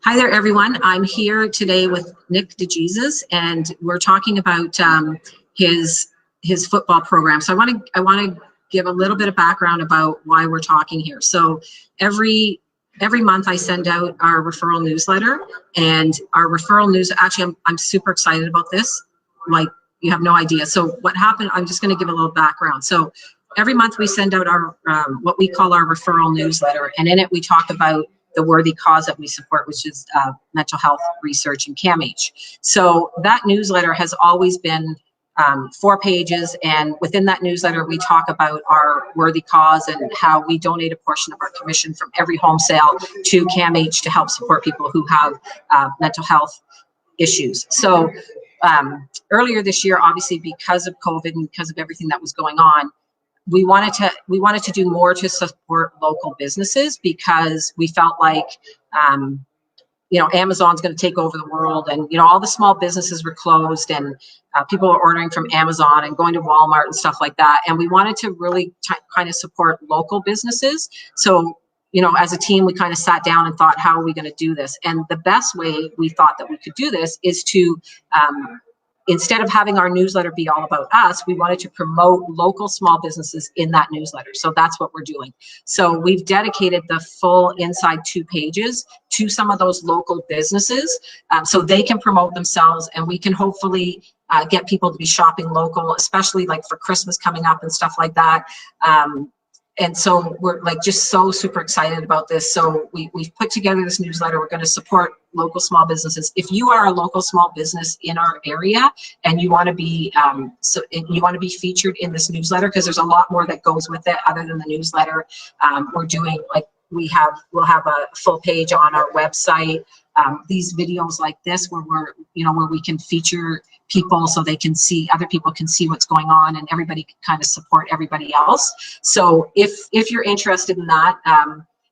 Hi there, everyone. I'm here today with Nick DeJesus, and we're talking about his football program. So I want to give a little bit of background about why we're talking here. So every month I send out our referral newsletter, and our referral news. Actually, I'm super excited about this. Like, you have no idea. So what happened? I'm just going to give a little background. So every month we send out our what we call our referral newsletter, and in it we talk about the worthy cause that we support, which is mental health research and CAMH. So that newsletter has always been 4 pages, and within that newsletter we talk about our worthy cause and how we donate a portion of our commission from every home sale to CAMH to help support people who have mental health issues. So earlier this year, obviously because of COVID and because of everything that was going on, we wanted to do more to support local businesses, because we felt like Amazon's going to take over the world, and all the small businesses were closed, and people are ordering from Amazon and going to Walmart and stuff like that, and we wanted to really kind of support local businesses. So as a team, we kind of sat down and thought, how are we going to do this? And the best way we thought that we could do this is to instead of having our newsletter be all about us, we wanted to promote local small businesses in that newsletter. So that's what we're doing. So we've dedicated the full inside 2 pages to some of those local businesses, so they can promote themselves, and we can hopefully get people to be shopping local, especially like for Christmas coming up and stuff like that. And so we're just so super excited about this. So we've put together this newsletter. We're going to support local small businesses. If you are a local small business in our area and you want to be featured in this newsletter, because there's a lot more that goes with it other than the newsletter. We're doing we'll have a full page on our website. These videos like this where where we can feature people so other people can see what's going on, and everybody can kind of support everybody else. So if you're interested in that,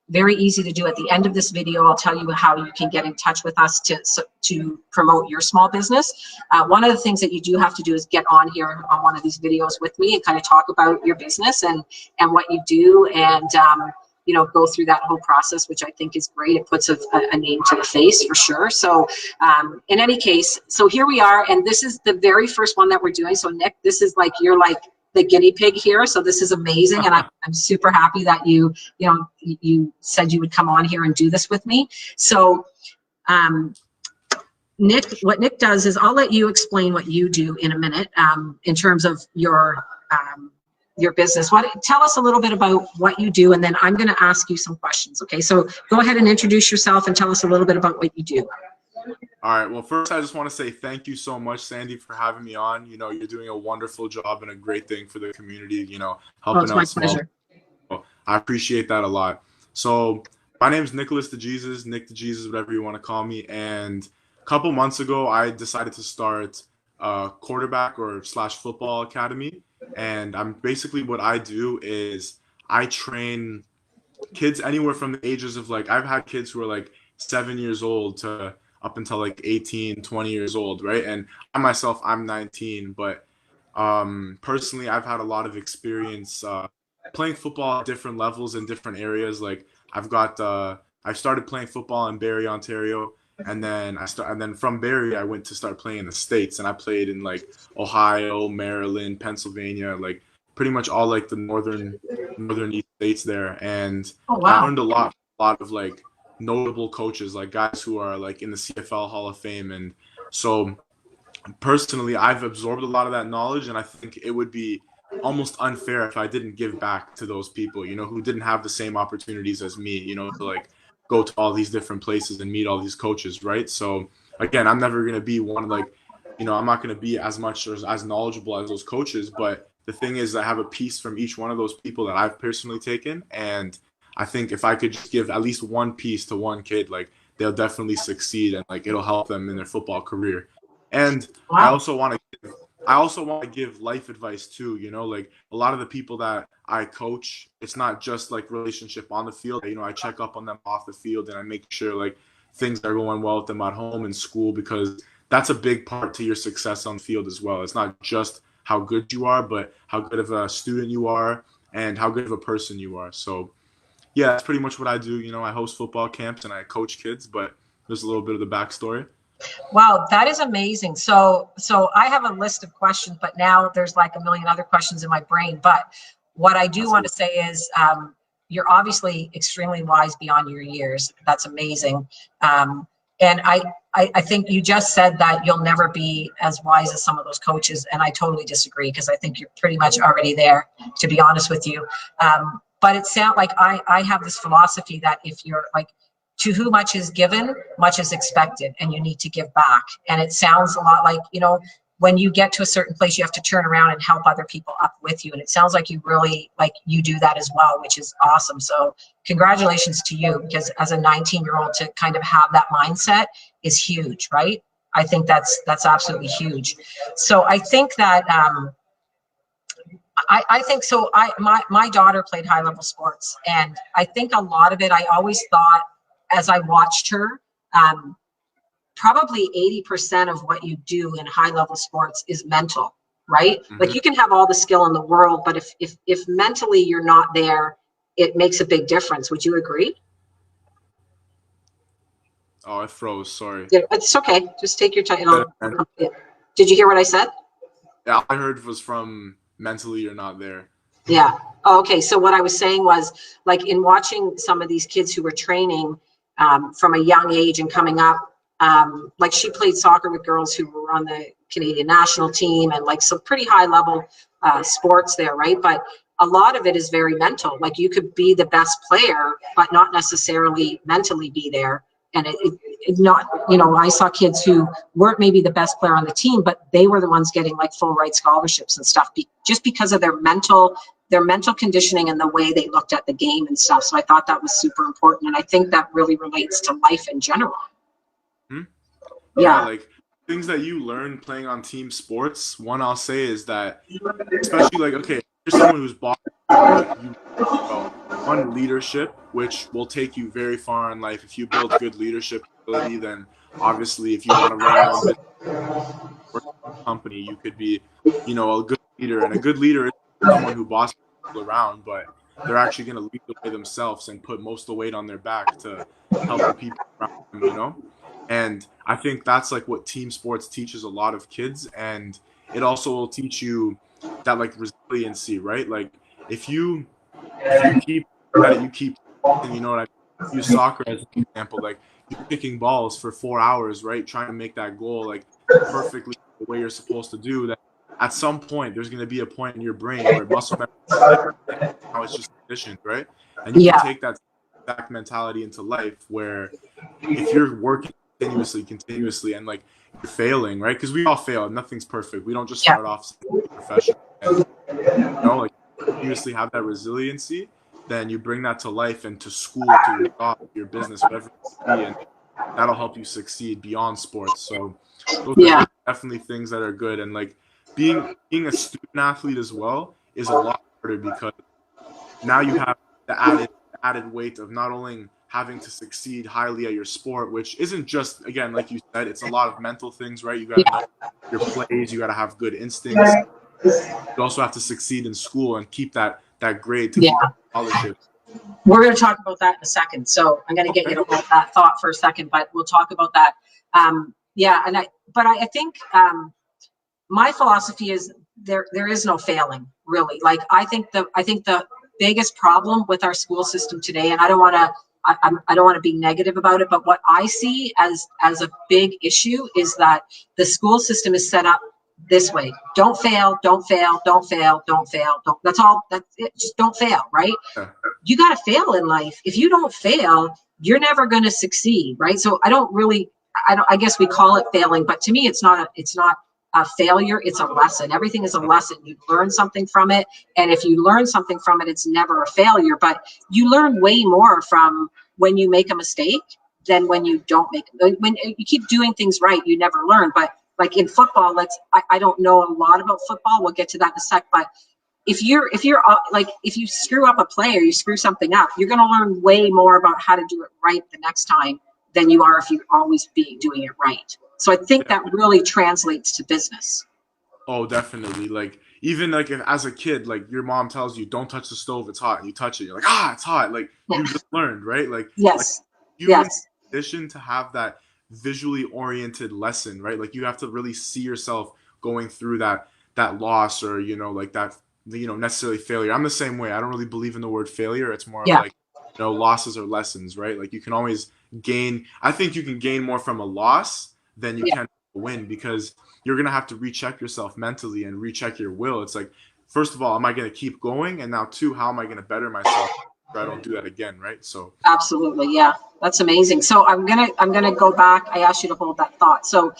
very easy to do. At the end of this video, I'll tell you how you can get in touch with us to promote your small business. One of the things that you do have to do is get on here on one of these videos with me and kind of talk about your business and what you do, and go through that whole process, which I think is great. It puts a name to the face for sure. So in any case, so here we are, and this is the very first one that we're doing. So Nick, this is you're the guinea pig here. So this is amazing. And I'm super happy that you said you would come on here and do this with me. So Nick, what Nick does is, I'll let you explain what you do in a minute in terms of your business. Tell us a little bit about what you do, and then I'm going to ask you some questions. Okay, so go ahead and introduce yourself and tell us a little bit about what you do. All right. Well, first, I just want to say thank you so much, Sandy, for having me on. You're doing a wonderful job and a great thing for the community, helping out small people. I appreciate that a lot. So my name is Nicholas DeJesus, Nick DeJesus, whatever you want to call me. And a couple months ago, I decided to start a quarterback or / football academy. And basically what I do is I train kids anywhere from the ages of I've had kids who are 7 years old to up until 18, 20 years old, right? And I myself, I'm 19, but personally, I've had a lot of experience playing football at different levels in different areas. I started playing football in Barrie, Ontario, and then from Barrie, I went to start playing in the States, and I played in Ohio, Maryland, Pennsylvania, pretty much all the northern east states there. And I learned a lot of notable coaches, guys who are in the CFL Hall of Fame. And so personally, I've absorbed a lot of that knowledge, and I think it would be almost unfair if I didn't give back to those people, who didn't have the same opportunities as me, to go to all these different places and meet all these coaches, right? So again, I'm never going to be one I'm not going to be as much or as knowledgeable as those coaches, but the thing is, I have a piece from each one of those people that I've personally taken, and I think if I could just give at least one piece to one kid, they'll definitely succeed, and it'll help them in their football career. And I also want to give life advice too. A lot of the people that I coach, it's not just relationship on the field. I check up on them off the field, and I make sure things are going well with them at home and school, because that's a big part to your success on the field as well. It's not just how good you are, but how good of a student you are and how good of a person you are. So yeah, that's pretty much what I do. I host football camps and I coach kids, but just a little bit of the backstory? Wow, that is amazing. So I have a list of questions, but now there's like a million other questions in my brain. But what I do want to say is, you're obviously extremely wise beyond your years. That's amazing. And I think you just said that you'll never be as wise as some of those coaches, and I totally disagree, because I think you're pretty much already there, to be honest with you. But it sounds like I have this philosophy that if you're like, to whom much is given, much is expected, and you need to give back. And it sounds a lot like, when you get to a certain place, you have to turn around and help other people up with you. And it sounds like you really, like, you do that as well, which is awesome. So congratulations to you, because as a 19-year-old to kind of have that mindset is huge, right? I think that's absolutely huge. So I think that, I think so. My daughter played high level sports, and I think a lot of it, I always thought, as I watched her, probably 80% of what you do in high level sports is mental, right? Mm-hmm. Like, you can have all the skill in the world, but if mentally you're not there, it makes a big difference. Would you agree? Oh, I froze. Sorry. Yeah, it's okay. Just take your time. Did you hear what I said? Yeah, I heard it was from mentally you're not there. Yeah. Oh, okay. So what I was saying was, like, in watching some of these kids who were training from a young age and coming up, like, she played soccer with girls who were on the Canadian national team, and like some pretty high level sports there, right? But a lot of it is very mental. Like, you could be the best player, but not necessarily mentally be there. And it not, I saw kids who weren't maybe the best player on the team, but they were the ones getting like full ride scholarships and stuff, just because of their mental conditioning and the way they looked at the game and stuff. So I thought that was super important. And I think that really relates to life in general. Hmm? Yeah, like things that you learn playing on team sports. One I'll say is that, especially like, okay, you're someone who's bought, you one, leadership, which will take you very far in life. If you build good leadership ability, then obviously if you want to run your own business, work in a company, you could be, a good leader. And a good leader is someone who bosses people around, but they're actually going to lead the way themselves and put most of the weight on their back to help the people around them, And I think that's like what team sports teaches a lot of kids. And it also will teach you that, like, resiliency, right? Like, if you keep at it, you keep, and what I use soccer as an example. Like, you're kicking balls for 4 hours, right? Trying to make that goal like perfectly the way you're supposed to do. That at some point there's going to be a point in your brain where muscle memory, now it's just conditioned, right? And you can take that exact mentality into life, where if you're working continuously, and like you're failing, right? Because we all fail. Nothing's perfect. We don't just start off professional. And, like, continuously have that resiliency, then you bring that to life and to school, to your job, your business, whatever it may be, and that'll help you succeed beyond sports. So those are definitely things that are good. And like being a student athlete as well is a lot harder, because now you have the added weight of not only having to succeed highly at your sport, which isn't just, again, like you said, it's a lot of mental things, right? You got to know your plays, you got to have good instincts. You also have to succeed in school and keep that grade to keep scholarship. We're going to talk about that in a second. So I'm going to get you to hold that thought for a second, but we'll talk about that. I think my philosophy is there is no failing, really. Like, I think the biggest problem with our school system today, and I don't want to be negative about it, but what I see as a big issue is that the school system is set up this way. Don't fail, don't fail, don't fail, don't fail. That's all. That's it. Just don't fail, right? You got to fail in life. If you don't fail, you're never going to succeed, right? So I guess we call it failing, but to me, it's not a failure. It's a lesson. Everything is a lesson. You learn something from it. And if you learn something from it, it's never a failure, but you learn way more from when you make a mistake than when you don't make it. When you keep doing things right, you never learn. But like in football, I don't know a lot about football. We'll get to that in a sec. But if you screw up a play or you screw something up, you're going to learn way more about how to do it right the next time than you are if you always be doing it right. So I think that really translates to business. Oh, definitely. Like, even like if, as a kid, like your mom tells you, don't touch the stove, it's hot, and you touch it, you're like, it's hot. Like, you just learned, right? Like, yes. addition to have that visually oriented lesson, right? Like you have to really see yourself going through that loss, or like that necessarily failure. I'm the same way. I don't really believe in the word failure. It's more of Yeah. like losses are lessons, right? Like you can always gain. I think you can gain more from a loss than you can win, because you're gonna have to recheck yourself mentally and recheck your will. It's like, first of all, am I gonna keep going? And now two, how am I gonna better myself so I don't do that again, right? So Absolutely, yeah, that's amazing. So I'm gonna go back. I asked you to hold that thought. So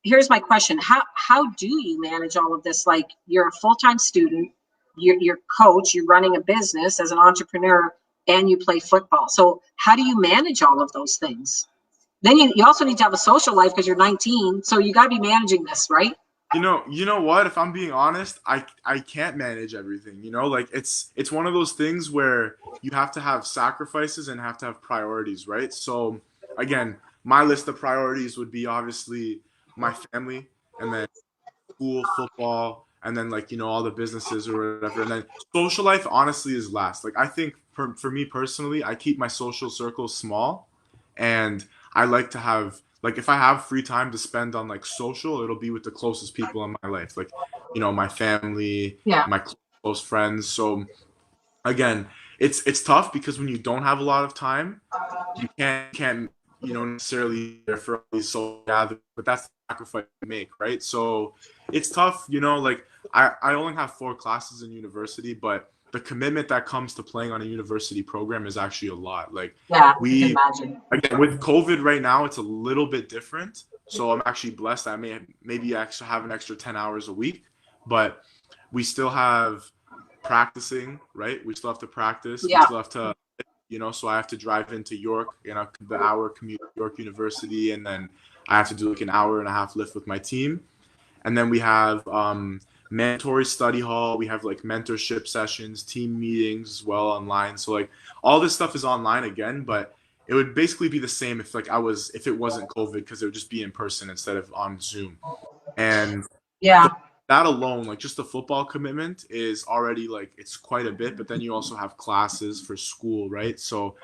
here's my question: How do you manage all of this? Like, you're a full-time student, you're coach, you're running a business as an entrepreneur, and you play football. So how do you manage all of those things? Then you also need to have a social life because you're 19, so you got to be managing this, right? You know what? If I'm being honest, I can't manage everything. Like it's one of those things where you have to have sacrifices and have to have priorities, right? So again, my list of priorities would be obviously my family, and then school, football, and then like all the businesses or whatever, and then social life honestly is last. Like I think for me personally, I keep my social circle small, and I like to have, like, if I have free time to spend on like social, it'll be with the closest people in my life, like my family, Yeah. my close friends. So again, it's tough because when you don't have a lot of time, you can't necessarily there for all these social gatherings, but that's the sacrifice you make, right? So it's tough, like I only have 4 classes in university, but the commitment that comes to playing on a university program is actually a lot. Like Yeah, I can imagine. again, with COVID right now, it's a little bit different. So I'm actually blessed. I maybe actually have an extra 10 hours a week, but we still have practicing, right? We still have to practice. Yeah. We still have to, so I have to drive into York, the hour commute to York University, and then I have to do like an hour and a half lift with my team. And then we have mandatory study hall. We have like mentorship sessions, team meetings as well online. So like all this stuff is online again, but it would basically be the same if it wasn't COVID, because it would just be in person instead of on Zoom. And Yeah. that alone, like just the football commitment is already like, it's quite a bit, but then you also have classes for school, right? So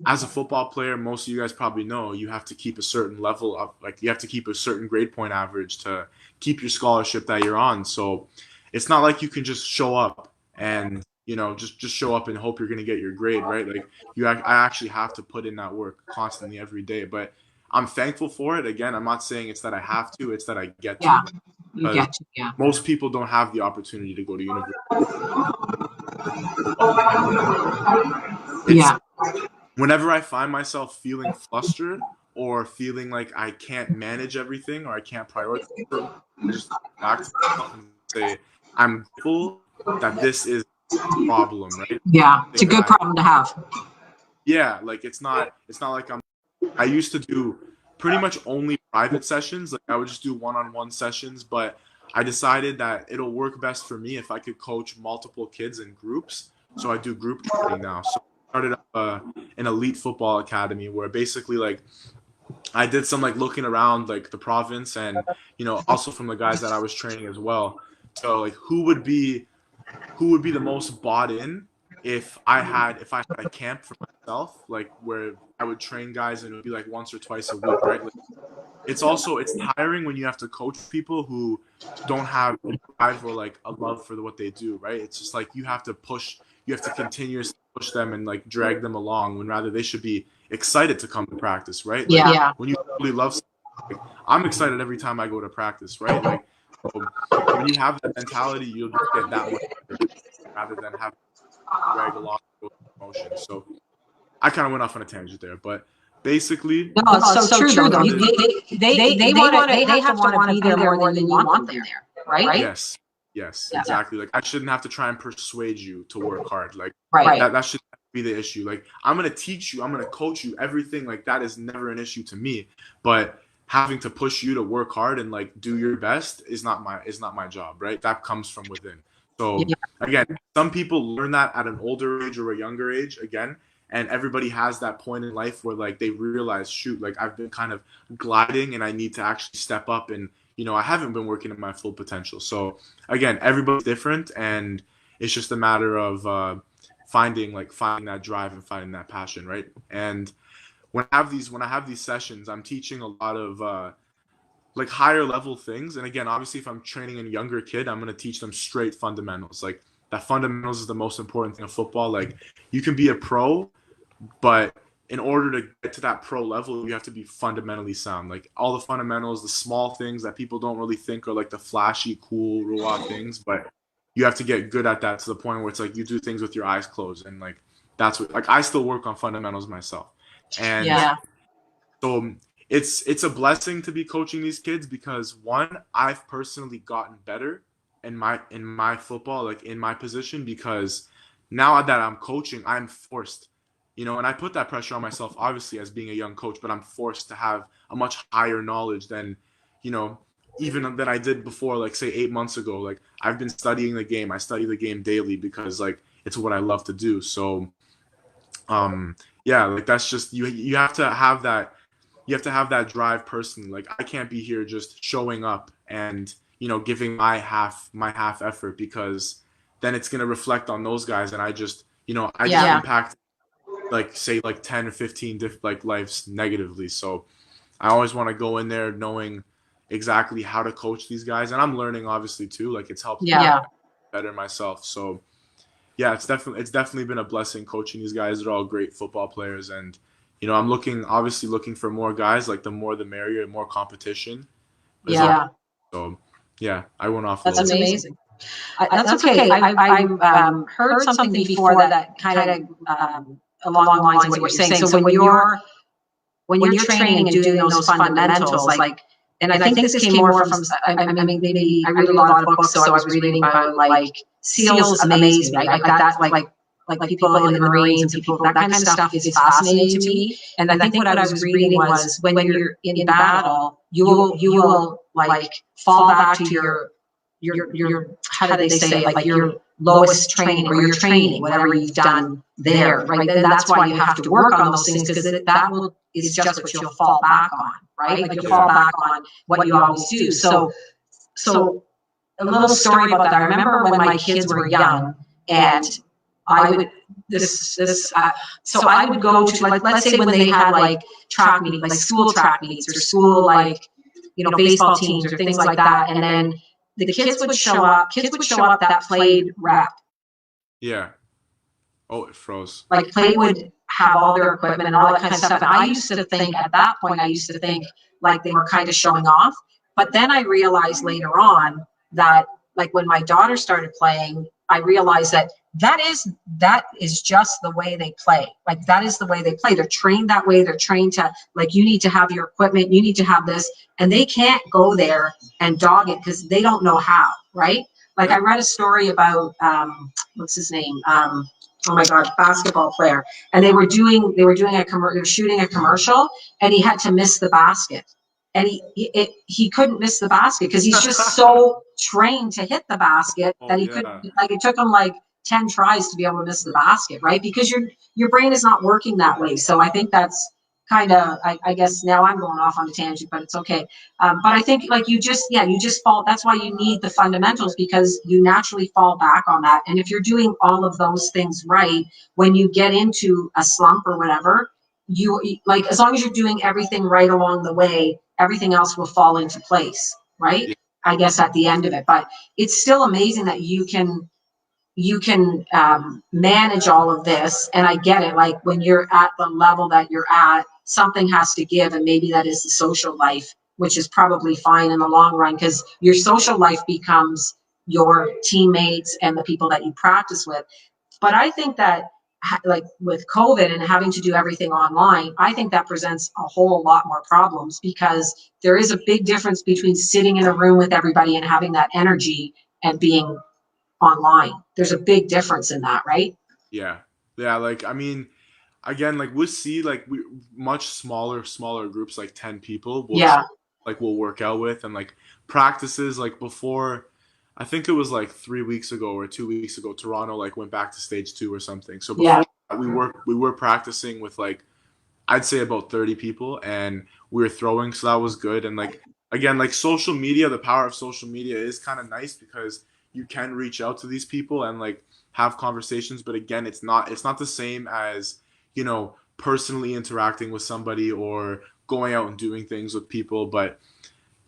as a football player, most of you guys probably know you have to keep a certain level of, like, you have to keep a certain grade point average to keep your scholarship that you're on. So it's not like you can just show up and just show up and hope you're going to get your grade, right? Like I actually have to put in that work constantly every day. But I'm thankful for it. Again, I'm not saying it's that I have to, it's that I get to. Yeah, you get to. Yeah. Most people don't have the opportunity to go to university. Yeah. Whenever I find myself feeling flustered or feeling like I can't manage everything or I can't prioritize, I just back to myself and say, I'm grateful that this is a problem, right? Yeah, it's a good problem to have. Yeah, like it's not like I used to do pretty much only private sessions. Like I would just do one-on-one sessions, but I decided that it'll work best for me if I could coach multiple kids in groups. So I do group training now. So I started up an elite football academy where basically like I did some like looking around like the province and also from the guys that I was training as well. So like who would be the most bought in if I had a camp for myself, like where I would train guys and it would be like once or twice a week, right? Like, it's tiring when you have to coach people who don't have a drive or like a love for what they do, right? It's just like you have to continuously push them and like drag them along when rather they should be excited to come to practice, right? Like, Yeah. when you really love something, like, I'm excited every time I go to practice, right? Like when you have that mentality, you'll just get that much better rather than have to drag along emotions. So I kind of went off on a tangent there, but basically, No, it's so true though. They have to want to be there more than you want them there, right? Yes, exactly. Like I shouldn't have to try and persuade you to work hard. Like Right. that should be the issue. Like I'm gonna teach you, I'm gonna coach you, everything. Like that is never an issue to me. But having to push you to work hard and like do your best is not my job, right? That comes from within. So again, some people learn that at an older age or a younger age, again, and everybody has that point in life where like they realize, shoot, like I've been kind of gliding and I need to actually step up, and I haven't been working at my full potential. So again, everybody's different, and it's just a matter of finding that drive and finding that passion, right? And when I have these sessions, I'm teaching a lot of like higher level things. And again, obviously, if I'm training a younger kid, I'm going to teach them straight fundamentals. Like that fundamentals is the most important thing of football. Like you can be a pro, but in order to get to that pro level, you have to be fundamentally sound. Like all the fundamentals, the small things that people don't really think are like the flashy, cool, raw things, but you have to get good at that to the point where it's like you do things with your eyes closed. And like that's what, like I still work on fundamentals myself. And Yeah. so it's a blessing to be coaching these kids because one, I've personally gotten better in my football, like in my position, because now that I'm coaching, I'm forced, and I put that pressure on myself, obviously, as being a young coach, but I'm forced to have a much higher knowledge than, you know, even than I did before, like say 8 months ago. Like I've been studying the game. I study the game daily because like it's what I love to do. So yeah, like that's just you have to have that drive personally. Like I can't be here just showing up and giving my half effort, because then it's going to reflect on those guys, and I just impact like say like 10 or 15 like lives negatively. So I always want to go in there knowing exactly how to coach these guys, and I'm learning obviously too. Like it's helped me better myself. So yeah, it's definitely been a blessing coaching these guys. They're all great football players, and I'm obviously looking for more guys. Like the more the merrier, more competition. So yeah, I went off. That's amazing. That's okay. I've heard something before that kind of along the lines of what you're saying. So when you're training and doing those fundamentals, like, and I think this came more from, I mean, maybe I read a lot of books, so I was reading about like SEALs amaze me, right? Like that, like people in the Marines and people, that kind of stuff is fascinating to me. And I think what I was reading was when you're in battle, you will like fall back to your how do they say it? Like your lowest training or your training, whatever you've done there, right? Then that's why you have to work on those things, because that will is just what you'll fall back on, right? Like you'll fall back on what you always do. So a little story about that. I remember when my kids were young, and I would so I would go to, like, let's say when they had like track meets, like school track meets or school, like, baseball teams or things like that, and then the kids would show up that played rep. Yeah. Oh, it froze. Like Play would have all their equipment and all that kind of stuff. And I used to think at that point, like they were kind of showing off. But then I realized later on that, like, when my daughter started playing, I realized that is just the way they play. Like that is the way they play. They're trained that way. They're trained to, like, you need to have your equipment, you need to have this, and they can't go there and dog it because they don't know how, right? Like I read a story about what's his name? Oh my God, basketball player. And they were shooting a commercial, and he had to miss the basket. And he couldn't miss the basket because he's just so trained to hit the basket that he couldn't, like, it took him like 10 tries to be able to miss the basket, right? Because your brain is not working that way. So I think that's kind of, I guess now I'm going off on a tangent, but it's okay. But I think, like, you just fall. That's why you need the fundamentals, because you naturally fall back on that. And if you're doing all of those things right, when you get into a slump or whatever, you, like, as long as you're doing everything right along the way, everything else will fall into place, right? I guess at the end of it. But it's still amazing that you can manage all of this. And I get it. Like when you're at the level that you're at, something has to give. And maybe that is the social life, which is probably fine in the long run, because your social life becomes your teammates and the people that you practice with. But I think that, like with COVID and having to do everything online, I think that presents a whole lot more problems, because there is a big difference between sitting in a room with everybody and having that energy and being online. There's a big difference in that, right? Yeah. Like, I mean, again, like we'll see, like we much smaller groups, like 10 people. We'll work out with, and like practices, like before, I think it was like 3 weeks ago or 2 weeks ago, Toronto like went back to stage 2 or something. So before we were practicing with, like, I'd say about 30 people, and we were throwing, so that was good. And like, again, like social media, the power of social media is kind of nice because you can reach out to these people and like have conversations. But again, it's not the same as, personally interacting with somebody or going out and doing things with people. But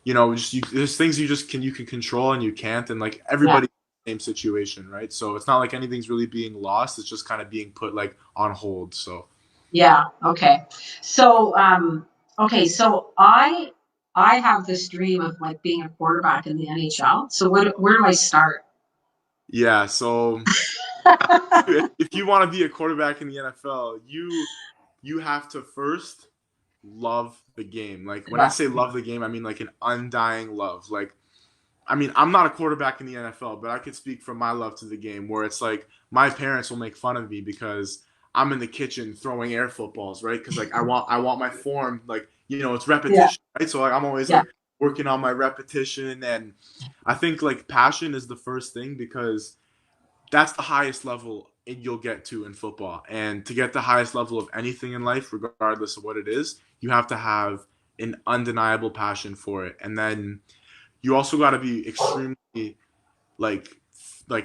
you know, there's things you can control and you can't, and like everybody in the same situation, right? So it's not like anything's really being lost. It's just kind of being put like on hold. So Yeah. Okay. So so I have this dream of like being a quarterback in the NHL. So where do I start? yeah, so if you want to be a quarterback in the NFL, you have to first love the game. Like when I Yeah. say love the game, I mean like an undying love. Like I mean, I'm not a quarterback in the NFL, but I could speak from my love to the game where it's like my parents will make fun of me because I'm in the kitchen throwing air footballs, right? Because like I want my form, like, you know, it's Yeah. repetition, right? So like I'm always Yeah. like working on my repetition, and I think like passion is the first thing because that's the highest level you'll get to in football. And to get the highest level of anything in life, regardless of what it is, you have to have an undeniable passion for it. And then you also got to be extremely like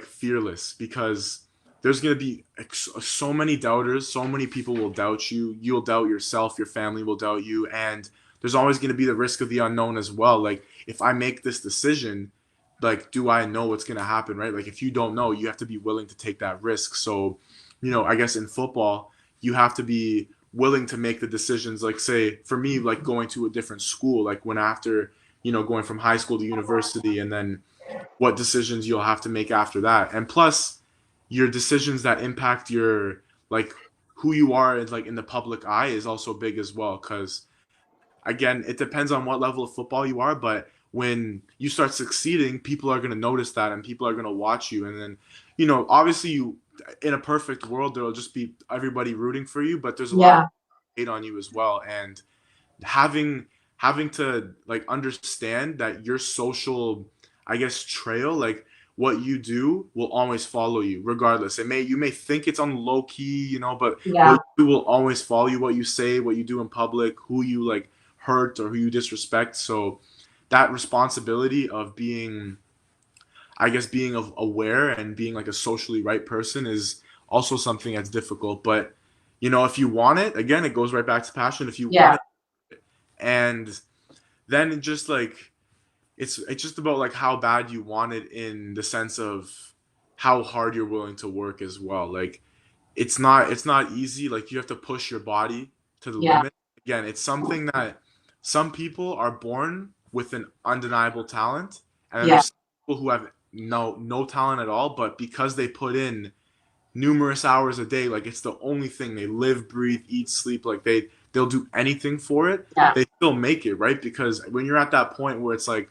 fearless, because there's going to be so many doubters. So many people will doubt you. You'll doubt yourself. Your family will doubt you. And there's always going to be the risk of the unknown as well. Like if I make this decision, like, do I know what's going to happen, right? Like if you don't know, you have to be willing to take that risk. So, you know, I guess in football, you have to be willing to make the decisions. Like say for me, like going to a different school, like when after, you know, going from high school to university, and then what decisions you'll have to make after that. And plus your decisions that impact your like who you are in, like in the public eye is also big as well, because again, it depends on what level of football you are, but when you start succeeding, people are going to notice that and people are going to watch you. And then, you know, obviously you, in a perfect world, there'll just be everybody rooting for you, but there's a lot of Yeah. hate on you as well. And having to like understand that your social, I guess, trail, like what you do will always follow you regardless. You may think it's on low key, you know, but Yeah. what you will always follow you, what you say, what you do in public, who you like hurt or who you disrespect. So that responsibility of being, I guess, being aware and being like a socially right person is also something that's difficult. But you know, if you want it, again, it goes right back to passion. If you want Yeah. it, and then it just like it's just about like how bad you want it, in the sense of how hard you're willing to work as well. Like it's not easy. Like you have to push your body to the Yeah. limit. Again, it's something that some people are born with an undeniable talent, and then Yeah. there's people who have no talent at all, but because they put in numerous hours a day, like it's the only thing they live, breathe, eat, sleep, like they'll do anything for it, Yeah. they still make it, right? Because when you're at that point where it's like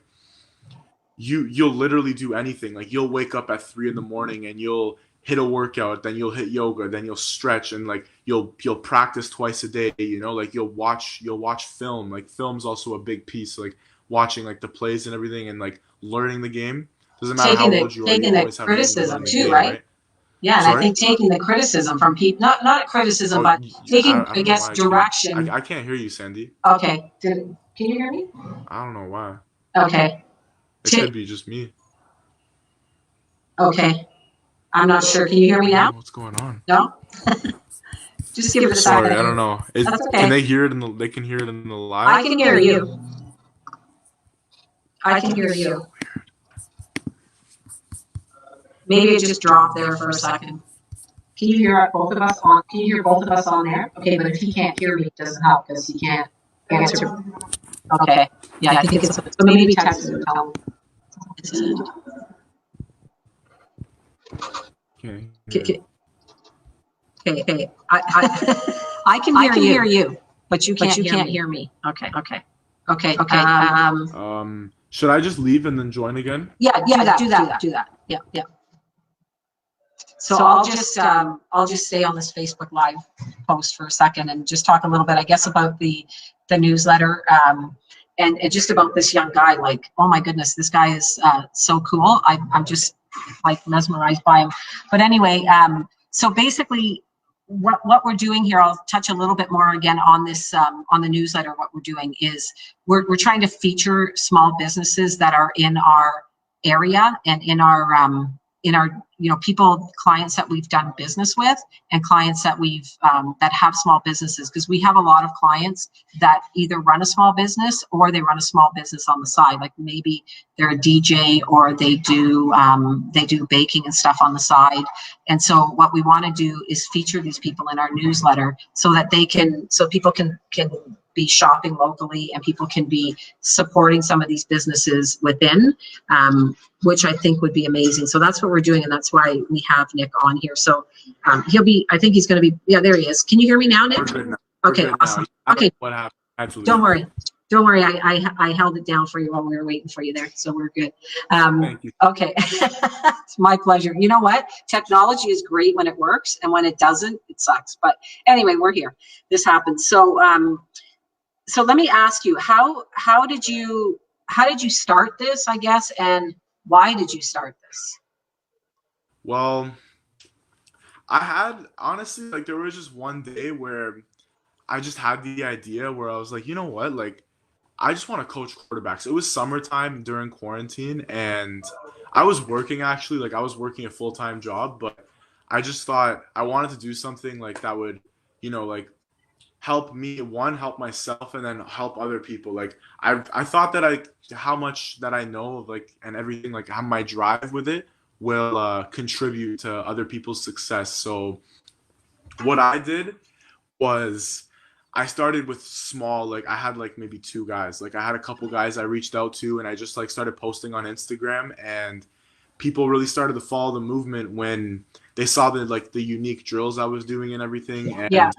you'll literally do anything. Like you'll wake up at 3 in the morning and you'll hit a workout, then you'll hit yoga, then you'll stretch, and like you'll practice twice a day, you know, like you'll watch film. Like film's also a big piece, like watching like the plays and everything, and like learning the game. Doesn't matter how old you are, you Taking the always have room to criticism learn the too, game, right? right? Yeah, and I Sorry? think taking the criticism from people, not criticism, Oh, but taking, I I don't know guess, why direction. I can't hear you, Sandy. Okay. Can you hear me? I don't know why. Okay. It could be just me. Okay. I'm not sure. Can you hear me I don't now? know what's going on. No? Just give it a second. Sorry, I don't know. That's okay. Can they hear it they can hear it in the live? I can hear you. I can hear you. Maybe it just dropped there for a second. Can you hear both of us on? Can you hear both of us on there? Okay, but if he can't hear me, it doesn't help because he can't answer. Okay. Yeah, I think it's so. Maybe text him and tell him. Okay. Okay. I can hear you, but you can't hear me. Okay. Should I just leave and then join again? Yeah. Do that. Yeah. So I'll just stay on this Facebook Live post for a second and just talk a little bit, I guess, about the newsletter, and just about this young guy. Like, oh my goodness, this guy is so cool. I'm just like mesmerized by him. But anyway, so basically, what we're doing here, I'll touch a little bit more again on this on the newsletter. What we're doing is we're trying to feature small businesses that are in our area and in our in our, clients that we've done business with, and clients that we've that have small businesses, because we have a lot of clients that either run a small business or they run a small business on the side. Like maybe they're a DJ, or they do baking and stuff on the side. And so what we want to do is feature these people in our newsletter so that people can be shopping locally, and people can be supporting some of these businesses within, which I think would be amazing. So that's what we're doing, and that's why we have Nick on here. So I think he's going to be, yeah, there he is. Can you hear me now, Nick? We're good now. Okay, awesome. Okay. What happened? Absolutely. Don't worry. I held it down for you while we were waiting for you there. So we're good. Thank you. Okay. It's my pleasure. You know what? Technology is great when it works, and when it doesn't, it sucks. But anyway, we're here. This happens. So let me ask you, how did you start this, I guess, and why did you start this? Well, I had, honestly, like, there was just one day where I just had the idea where I was like, you know what, like, I just want to coach quarterbacks. It was summertime during quarantine, and I was working, actually, like, I was working a full-time job, but I just thought I wanted to do something like that would, like, help me, help myself, and then help other people. Like, I thought that how much that I know of, like, and everything, like, how my drive with it will contribute to other people's success. So what I did was I started with small, like, I had like maybe 2 guys. Like, I had a couple guys I reached out to, and I just like started posting on Instagram, and people really started to follow the movement when they saw the unique drills I was doing and everything. And yeah.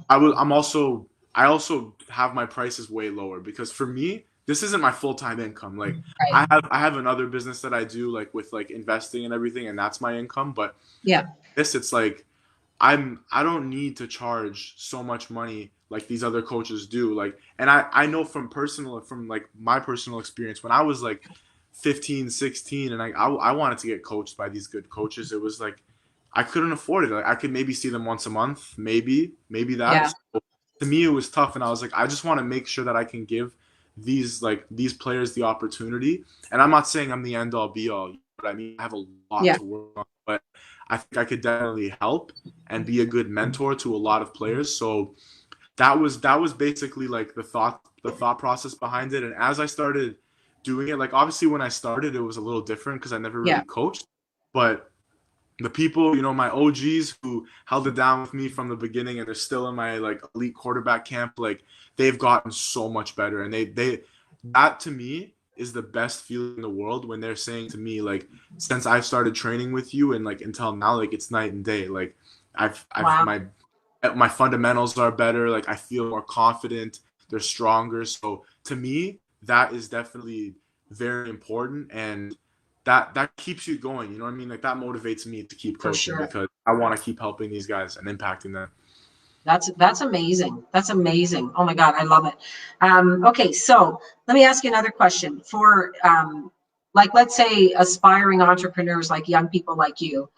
I also have my prices way lower, because for me, this isn't my full-time income. Like, right. I have another business that I do, like, with like investing and everything, and that's my income. But yeah, it's like I don't need to charge so much money like these other coaches do. Like, and I know from like my personal experience, when I was like 15, 16, and I wanted to get coached by these good coaches, it was like I couldn't afford it. Like, I could maybe see them once a month, maybe that. Yeah. So to me, it was tough, and I was like, I just want to make sure that I can give these players the opportunity. And I'm not saying I'm the end all be all, but I mean, I have a lot to work on, but I think I could definitely help and be a good mentor to a lot of players. So that was basically like the thought process behind it. And as I started doing it, like, obviously when I started, it was a little different because I never really coached, but the people, my OGs who held it down with me from the beginning, and they're still in my like elite quarterback camp, like, they've gotten so much better. And they that to me is the best feeling in the world, when they're saying to me, like, since I've started training with you and like until now, like, it's night and day. Like, my fundamentals are better. Like, I feel more confident. They're stronger. So to me, that is definitely very important, and that keeps you going. You know what I mean? Like, that motivates me to keep coaching, because I want to keep helping these guys and impacting them. That's amazing. That's amazing. Oh my God, I love it. Okay, so let me ask you another question. For like, let's say aspiring entrepreneurs, like young people like you,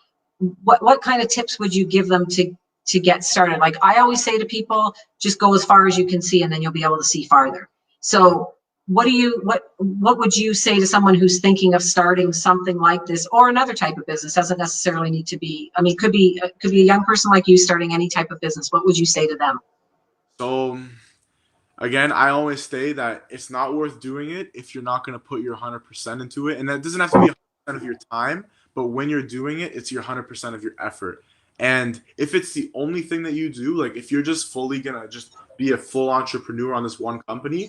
what kind of tips would you give them to get started? Like, I always say to people, just go as far as you can see, and then you'll be able to see farther. So what would you say to someone who's thinking of starting something like this, or another type of business? Doesn't necessarily need to be, I mean, could be a young person like you starting any type of business. What would you say to them? So again, I always say that it's not worth doing it if you're not going to put your 100% into it. And that doesn't have to be 100% of your time, but when you're doing it, it's your 100% of your effort. And if it's the only thing that you do, like, if you're just fully going to just be a full entrepreneur on this one company,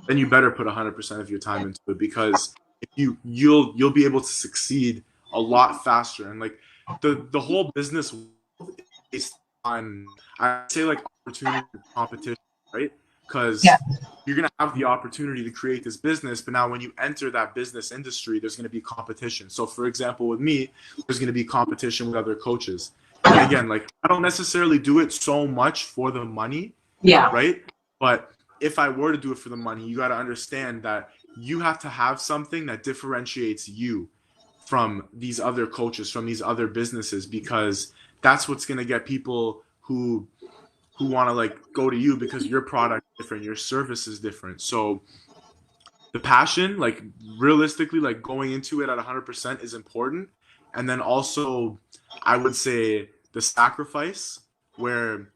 then you better put 100% of your time into it, because if you'll be able to succeed a lot faster. And like, the whole business world is on, I say, like, opportunity and competition, right? Because you're going to have the opportunity to create this business, but now when you enter that business industry, there's going to be competition. So for example, with me, there's going to be competition with other coaches. And again, like, I don't necessarily do it so much for the money, right? But if I were to do it for the money, you got to understand that you have to have something that differentiates you from these other coaches, from these other businesses, because that's what's going to get people who want to like go to you, because your product is different, your service is different. So the passion, like, realistically, like, going into it at 100% is important. And then also, I would say the sacrifice, where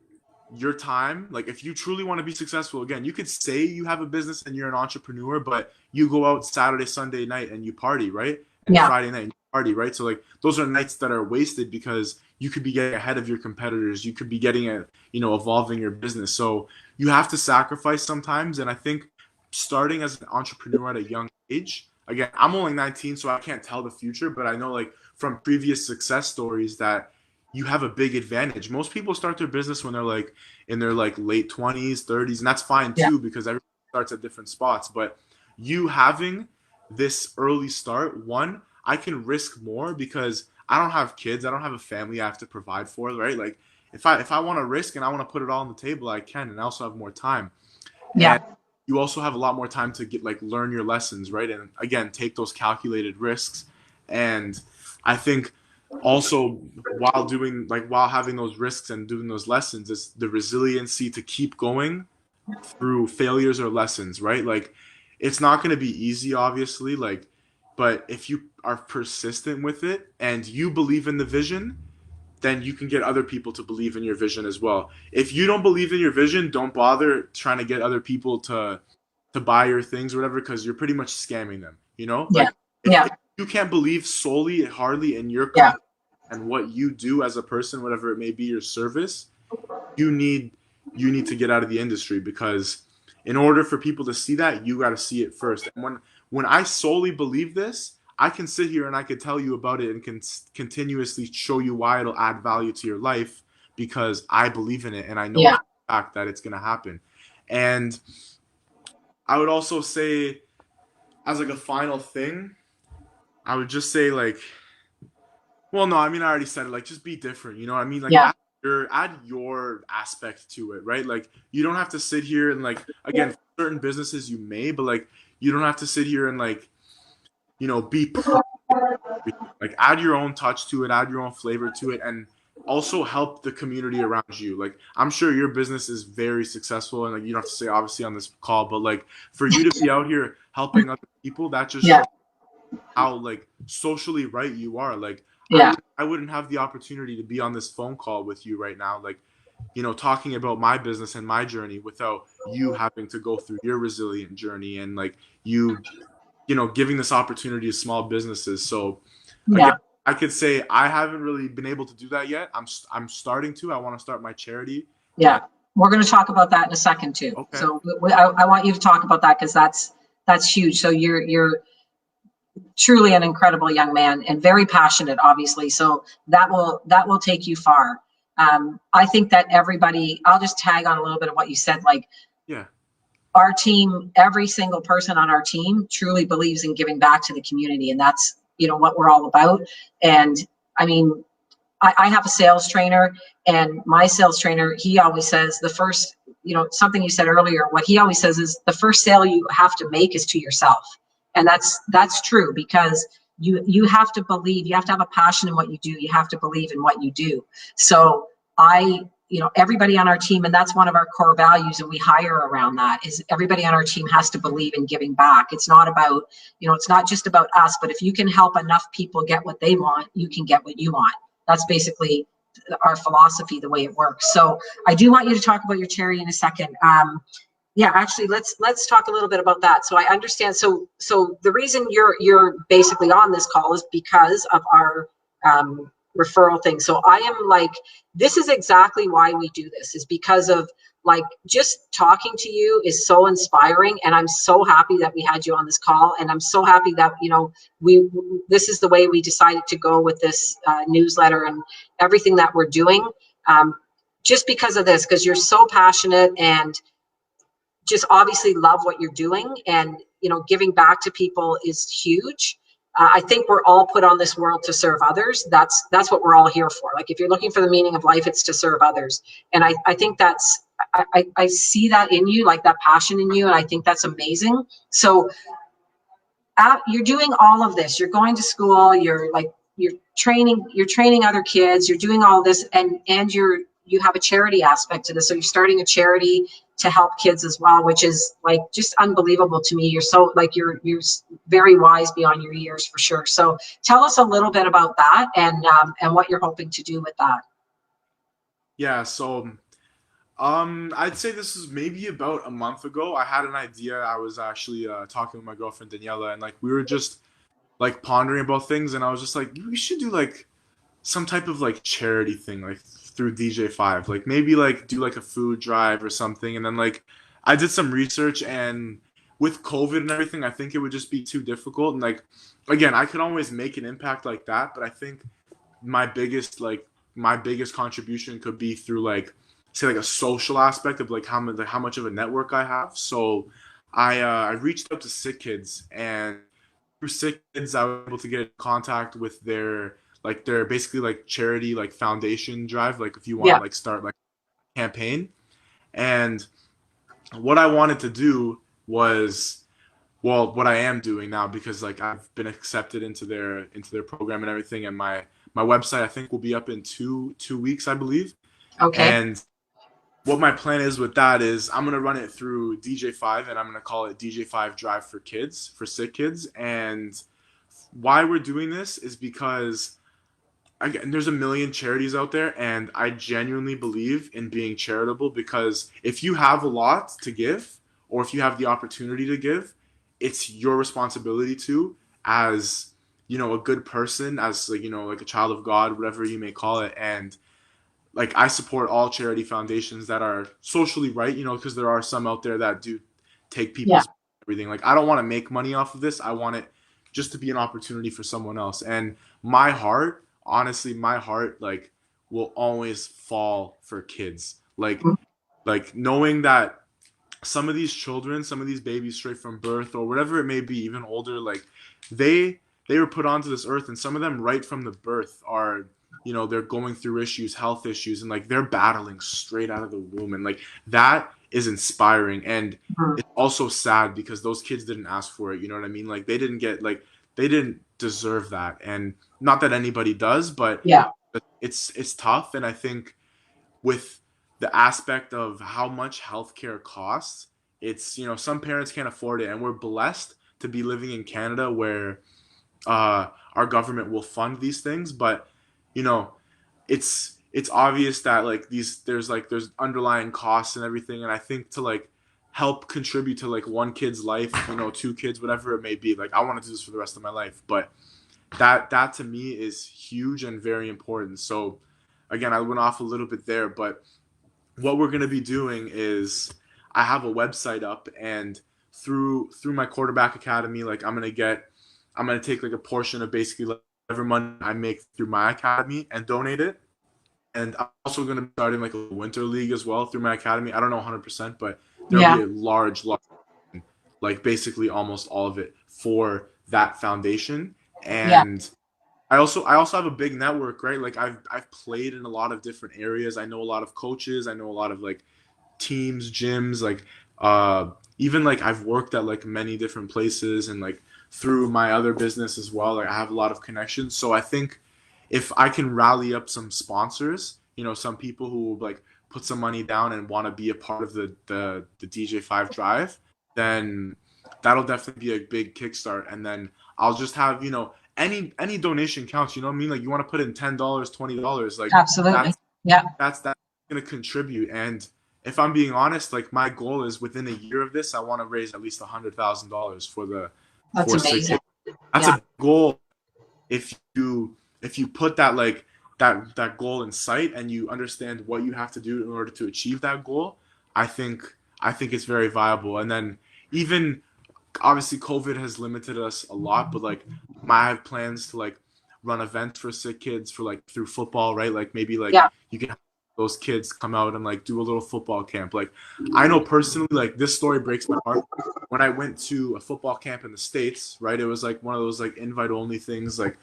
your time, like if you truly want to be successful, again, you could say you have a business and you're an entrepreneur, but you go out Saturday, Sunday night and you party, right? And Yeah. Friday night and you party, right? So like those are nights that are wasted because you could be getting ahead of your competitors. You could be getting evolving your business. So you have to sacrifice sometimes. And I think starting as an entrepreneur at a young age, again, I'm only 19, so I can't tell the future, but I know like from previous success stories that you have a big advantage. Most people start their business when they're like in their like late 20s, 30s, and that's fine too because everyone starts at different spots. But you having this early start, one, I can risk more because I don't have kids, I don't have a family I have to provide for, right? Like if I want to risk and I want to put it all on the table, I can, and I also have more time. Yeah. And you also have a lot more time to get like learn your lessons, right? And again, take those calculated risks. And I think also while having those risks and doing those lessons is the resiliency to keep going through failures or lessons, right? Like it's not going to be easy, obviously, like, but if you are persistent with it and you believe in the vision, then you can get other people to believe in your vision as well. If you don't believe in your vision, don't bother trying to get other people to buy your things or whatever, because you're pretty much scamming them, Yeah. like if you can't believe solely hardly in your company and what you do as a person, whatever it may be, your service, you need to get out of the industry, because in order for people to see that, you got to see it first. And when I solely believe this, I can sit here and I could tell you about it and can continuously show you why it'll add value to your life, because I believe in it and I know for a fact that it's going to happen. And I would also say, as like a final thing, I would just say like, well, no, I mean, I already said it. Like, just be different. You know what I mean? Like, add your aspect to it, right? Like, you don't have to sit here and like, again, certain businesses you may, but like, you don't have to sit here and like, be perfect. Like, add your own touch to it, add your own flavor to it, and also help the community around you. Like, I'm sure your business is very successful, and like, you don't have to say obviously on this call, but like, for you to be out here helping other people, that just shows how like socially right you are. Like, I wouldn't have the opportunity to be on this phone call with you right now, like, talking about my business and my journey without you having to go through your resilient journey, and like giving this opportunity to small businesses. So again, I could say I haven't really been able to do that yet. I'm starting to. I want to start my charity. Yeah, we're going to talk about that in a second too. Okay. So I want you to talk about that, because that's huge. So you're truly an incredible young man and very passionate, obviously. So that will take you far. I think that everybody, I'll just tag on a little bit of what you said, like, our team, every single person on our team truly believes in giving back to the community. And that's, what we're all about. And I mean, I have a sales trainer, and my sales trainer, he always says the first, something you said earlier, what he always says is the first sale you have to make is to yourself. And that's true, because you have to believe, you have to have a passion in what you do. You have to believe in what you do. So everybody on our team, and that's one of our core values, and we hire around that, is everybody on our team has to believe in giving back. It's not about, it's not just about us, but if you can help enough people get what they want, you can get what you want. That's basically our philosophy, the way it works. So I do want you to talk about your charity in a second. Actually, let's talk a little bit about that. So I understand. So the reason you're basically on this call is because of our referral thing. So I am like, this is exactly why we do this, is because of like, just talking to you is so inspiring, and I'm so happy that we had you on this call, and I'm so happy that this is the way we decided to go with this newsletter and everything that we're doing, just because of this, because you're so passionate and just obviously love what you're doing, and giving back to people is huge. I think we're all put on this world to serve others. That's what we're all here for. Like, if you're looking for the meaning of life, it's to serve others. And I think I see that in you, like that passion in you, and I think that's amazing. So you're doing all of this. You're going to school. You're training other kids. You're doing all this, and you're you have a charity aspect to this. So you're starting a charity to help kids as well, which is like just unbelievable to me. You're so like you're very wise beyond your years for sure. So tell us a little bit about that and what you're hoping to do with that. Yeah, so I'd say this is maybe about a month ago. I had an idea. I was actually talking with my girlfriend Daniela, and like we were just like pondering about things, and I was just like, we should do like some type of like charity thing, like through DJ5, like maybe like do like a food drive or something. And then like I did some research, and with COVID and everything, I think it would just be too difficult. And like again, I could always make an impact like that, but I think my biggest contribution could be through like say like a social aspect of like how much of a network I have. So I reached out to Sick Kids, and through Sick Kids I was able to get in contact with their basically like charity like foundation drive, like if you want to like start like a campaign. And what I wanted to do was, well, what I am doing now, because like I've been accepted into their program and everything, and my website I think will be up in two weeks, I believe. Okay. And what my plan is with that is I'm gonna run it through DJ5, and I'm gonna call it DJ5 Drive for Kids, for Sick Kids. And why we're doing this is because again, there's a million charities out there, and I genuinely believe in being charitable, because if you have a lot to give, or if you have the opportunity to give, it's your responsibility to, as a good person, as like like a child of God, whatever you may call it. And like I support all charity foundations that are socially right, because there are some out there that do take people's everything. Like I don't want to make money off of this. I want it just to be an opportunity for someone else. And my heart, honestly, like will always fall for kids. Like knowing that some of these children, some of these babies straight from birth or whatever it may be, even older, like they were put onto this earth, and some of them right from the birth are they're going through issues, health issues, and like they're battling straight out of the womb. And like that is inspiring. And it's also sad because those kids didn't ask for it. You know what I mean? Like they didn't deserve that. And not that anybody does, but it's tough. And I think with the aspect of how much healthcare costs, it's some parents can't afford it, and we're blessed to be living in Canada where our government will fund these things. But it's obvious that like there's underlying costs and everything. And I think to like help contribute to like one kid's life, two kids, whatever it may be, like I want to do this for the rest of my life. But that to me is huge and very important. So again, I went off a little bit there, but what we're going to be doing is I have a website up, and through my quarterback academy, like I'm going to take like a portion of basically like whatever money I make through my academy and donate it. And I'm also going to be starting like a winter league as well through my academy. I don't know 100%, but there'll be a large, like basically almost all of it for that foundation. And I also have a big network, right? Like I've played in a lot of different areas. I know a lot of coaches. I know a lot of like teams, gyms, like even like I've worked at like many different places, and like through my other business as well, like I have a lot of connections. So I think if I can rally up some sponsors, some people who will like put some money down and want to be a part of the DJ5 drive, then that'll definitely be a big kickstart. And then I'll just have, any donation counts, you know what I mean? Like you want to put in $10, $20, like absolutely. That's going to contribute. And if I'm being honest, like my goal is within a year of this, I want to raise at least $100,000 for That's amazing. That's a goal. If you put that like that goal in sight, and you understand what you have to do in order to achieve that goal, I think it's very viable. And then even obviously COVID has limited us a lot, but like I have plans to like run events for Sick Kids for like through football, right? Like maybe like you can have those kids come out and like do a little football camp. Like I know personally, like this story breaks my heart. When I went to a football camp in the States, right? It was like one of those like invite only things, like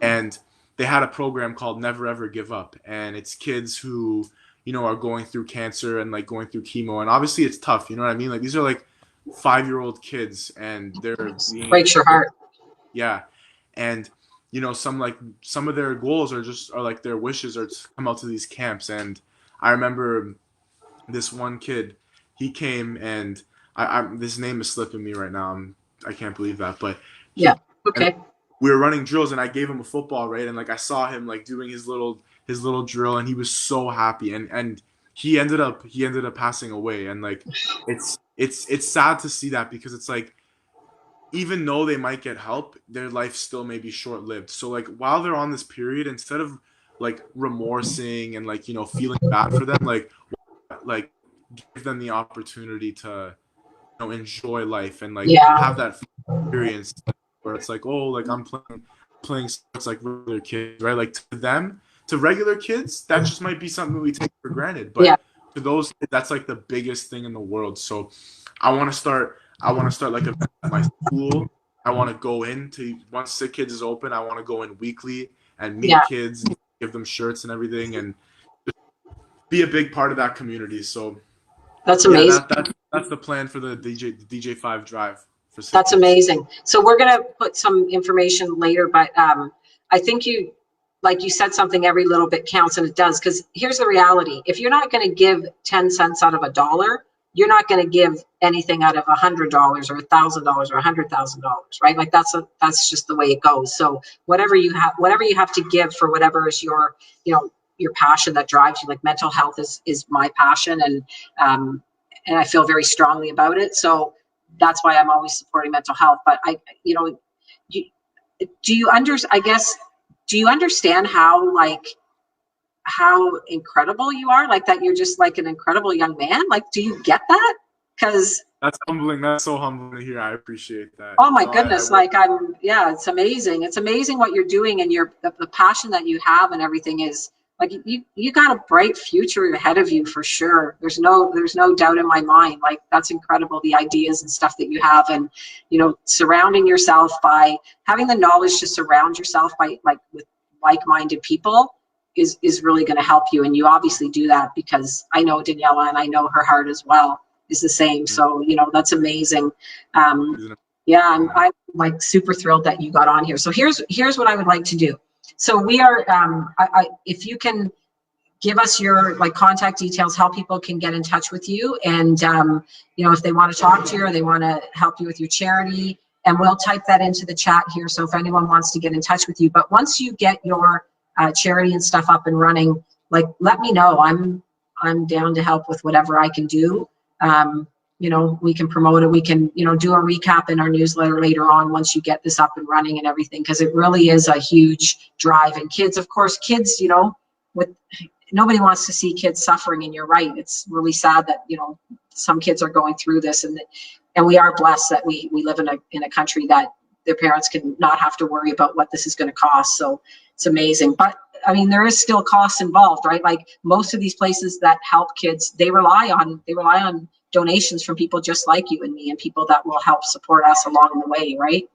and they had a program called Never Ever Give Up, and it's kids who are going through cancer and like going through chemo, and obviously it's tough, you know what I mean? Like these are like 5-year-old kids, and they're breaks your heart. Yeah. And some of their goals are like their wishes are to come out to these camps. And I remember this one kid, he came, and I this name is slipping me right now. I can't believe that, but Yeah. and Okay. we were running drills, and I gave him a football, right? And like I saw him like doing his little drill, and he was so happy, and he ended up passing away. And like it's sad to see that, because it's like, even though they might get help, their life still may be short lived. So like while they're on this period, instead of like remorsing and like feeling bad for them, like give them the opportunity to enjoy life, and like Yeah. have that experience where it's like, oh, like I'm playing sports like regular kids, right? Like to them, to regular kids, that just might be something we take for granted, Yeah. but to those kids, that's like the biggest thing in the world. So I want to start like a at my school. I want to go into, once the kids is open, I want to go in weekly and Yeah. meet kids, give them shirts and everything, and be a big part of that community. So That's yeah, amazing. that's the plan for the DJ5 drive for Sick That's Kids. amazing. So we're going to put some information later, but I think like you said, something, every little bit counts, and it does. Because here's the reality: if you're not going to give 10 cents out of $1, you're not going to give anything out of $100 or $1,000 or $100,000, right? Like that's just the way it goes. So whatever you have to give for whatever is your passion that drives you. Like mental health is my passion, and I feel very strongly about it. So that's why I'm always supporting mental health. But you, do you understand how incredible you are? Like that you're just like an incredible young man? Like, do you get that? Because That's humbling. That's so humbling to hear. I appreciate that. oh my goodness, it's amazing. It's amazing what you're doing, and the passion that you have and everything is like, you got a bright future ahead of you for sure. There's no doubt in my mind. Like, that's incredible, the ideas and stuff that you have, and surrounding yourself by having the knowledge to surround yourself with like-minded people is really going to help you. And you obviously do that, because I know Daniela, and I know her heart as well is the same. So that's amazing. Yeah, I'm like super thrilled that you got on here. So here's what I would like to do. So we are if you can give us your contact details, how people can get in touch with you, and if they want to talk to you or they want to help you with your charity, and we'll type that into the chat here, so if anyone wants to get in touch with you. But once you get your charity and stuff up and running, let me know. I'm down to help with whatever I can do. We can promote it. We can, do a recap in our newsletter later on once you get this up and running and everything, because it really is a huge drive. And kids, of course, nobody wants to see kids suffering, and you're right. It's really sad that, some kids are going through this, and we are blessed that we live in a country that their parents can not have to worry about what this is going to cost. So it's amazing. But I mean, there is still costs involved, right? Like most of these places that help kids, they rely on donations from people just like you and me, and people that will help support us along the way, right?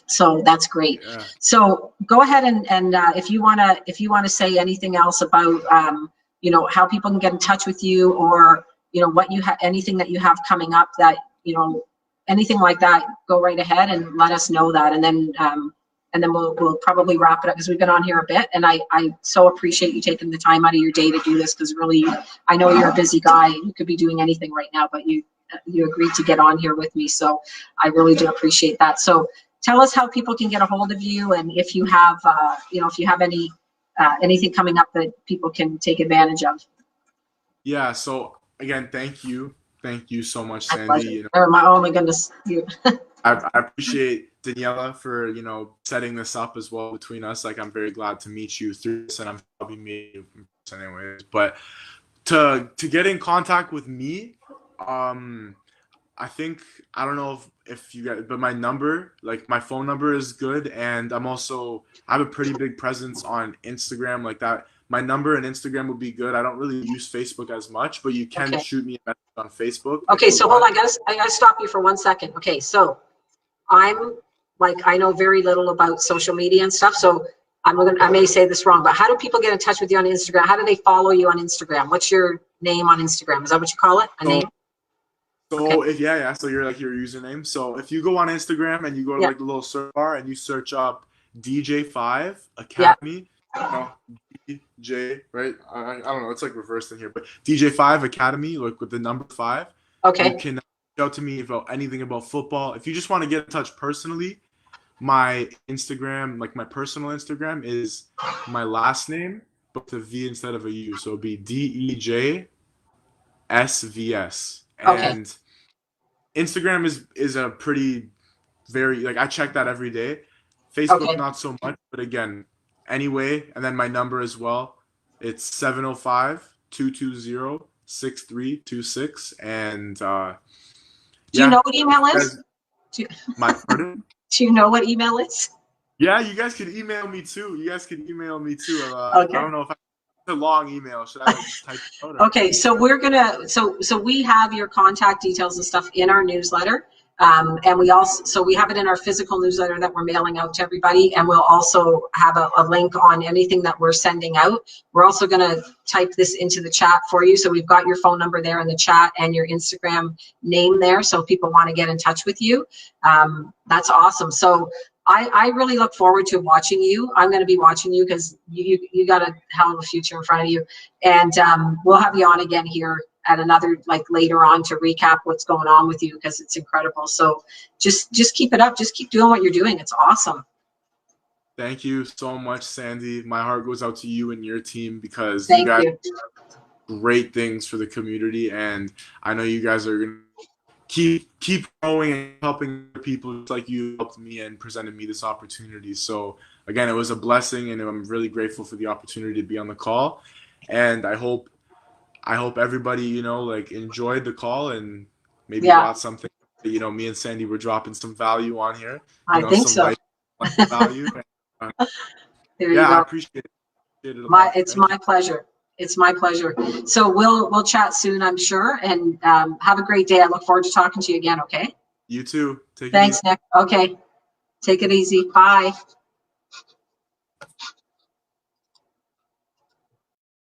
So that's great. Yeah. So go ahead and if you wanna say anything else about how people can get in touch with you, or what you have, anything that you have coming up that anything like that, go right ahead and let us know that, and then we'll probably wrap it up, because we've been on here a bit, and I so appreciate you taking the time out of your day to do this, because really, I know you're a busy guy. You could be doing anything right now, but you agreed to get on here with me, so I really do appreciate that. So tell us how people can get a hold of you, and if you have anything coming up that people can take advantage of. Yeah. So again, thank you so much, Sandy. Oh my goodness. I appreciate Daniela for setting this up as well between us. Like, I'm very glad to meet you through this, and I'm probably meeting you in person anyways. But to get in contact with me, I think, I don't know if you guys, but my number, like my phone number is good, and I have a pretty big presence on Instagram, like that. My number and Instagram would be good. I don't really use Facebook as much, but you can shoot me a message on Facebook. Okay, so hold on, I gotta stop you for 1 second. Okay, so I know very little about social media and stuff, so I may say this wrong, but how do people get in touch with you on Instagram? How do they follow you on Instagram? What's your name on Instagram? Is that what you call it? Name? So so you're like your username. So if you go on Instagram and you go to like the little search bar and you search up DJ5 Academy. No, DJ, right? I don't know. It's like reversed in here, but DJ5 Academy, like with the number 5. Okay. You can reach out to me about anything about football. If you just want to get in touch personally, my Instagram, like my personal Instagram, is my last name, but the V instead of a U. So it'll be DEJSVS. Okay. And Instagram is a pretty very, like, I check that every day. Facebook, Okay. not so much, but again, anyway, and then my number as well. It's 705-220-6326. And do you know what email is? My pardon? Do you know what email is? Yeah, you guys can email me too. Okay. I don't know if it's a long email. Should I just type it out? Okay, so we're gonna so we have your contact details and stuff in our newsletter. And we have it in our physical newsletter that we're mailing out to everybody, and we'll also have a link on anything that we're sending out. We're also going to type this into the chat for you, so we've got your phone number there in the chat and your Instagram name there, so if people want to get in touch with you. That's awesome. So I really look forward to watching you. I'm going to be watching you because you got a hell of a future in front of you, and we'll have you on again here at another, like, later on, to recap what's going on with you, because it's incredible. So just keep it up. Just keep doing what you're doing. It's awesome. Thank you so much, Sandy. My heart goes out to you and your team, because Thank you guys you. do great things for the community, and I know you guys are going to keep growing and helping people just like you helped me and presented me this opportunity. So again, it was a blessing, and I'm really grateful for the opportunity to be on the call. And I hope everybody, like, enjoyed the call and maybe got something. Me and Sandy were dropping some value on here. I think so. Light value. There you go. I appreciate it. It's my pleasure. It's my pleasure. So we'll chat soon, I'm sure. And have a great day. I look forward to talking to you again. Okay. You too. Thanks, Nick. Okay. Take it easy. Bye.